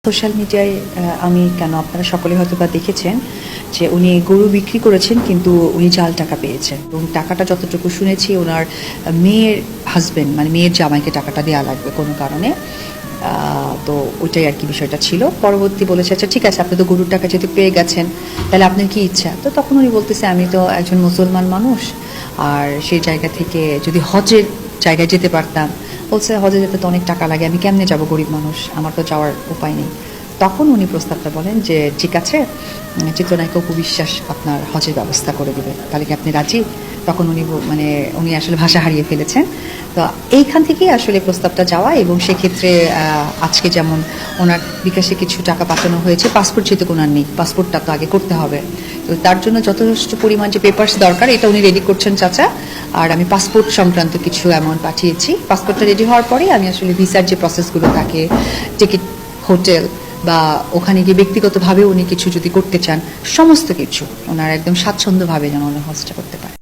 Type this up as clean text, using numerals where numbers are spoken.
Social মিডিয়ায় আমি কেন আপনারা সকলে হয়তো বা দেখেছেন যে উনি গরু বিক্রি করেছেন, কিন্তু উনি জাল টাকা পেয়েছেন এবং টাকাটা যতটুকু শুনেছি ওনার মেয়ের হাজবেন্ড মানে মেয়ের জামাইকে টাকাটা দেওয়া লাগবে কোনো কারণে। তো ওইটাই আর কি বিষয়টা ছিল। পরবর্তী বলেছে আচ্ছা ঠিক আছে, আপনি তো গরুর টাকা যেহেতু পেয়ে গেছেন তাহলে আপনার কি ইচ্ছা। তো তখন উনি বলতেছে আমি তো একজন মুসলমান মানুষ, আর সেই জায়গা থেকে যদি হজের জায়গায় যেতে পারতাম। বলছে হজে যেতে তো অনেক টাকা লাগে, আমি কেমনে যাব, গরিব মানুষ, আমার তো যাওয়ার উপায় নেই। তখন উনি প্রস্তাবটা বলেন যে ঠিক আছে, চিত্রনায়িকা অপু বিশ্বাস আপনার হজের ব্যবস্থা করে দেবে, তাহলে কি আপনি রাজি? তখন উনি আসলে ভাষা হারিয়ে ফেলেছেন। তো এইখান থেকেই আসলে প্রস্তাবটা যাওয়া, এবং সেক্ষেত্রে আজকে যেমন ওনার বিকাশে কিছু টাকা পাঠানো হয়েছে। পাসপোর্ট যেহেতু ওনার নেই, পাসপোর্টটা তো আগে করতে হবে, তো তার জন্য যথেষ্ট পরিমাণ যে পেপারস দরকার এটা উনি রেডি করছেন চাচা। আর আমি পাসপোর্ট সংক্রান্ত কিছু অ্যামাউন্ট পাঠিয়েছি। পাসপোর্টটা রেডি হওয়ার পরেই আমি আসলে ভিসার যে প্রসেসগুলো থাকে, টিকিট, হোটেল বা ওখানে গিয়ে ব্যক্তিগতভাবে উনি কিছু যদি করতে চান, সমস্ত কিছু ওনার একদম স্বাচ্ছন্দ্যভাবে যেন উনি হজটা করতে পারেন।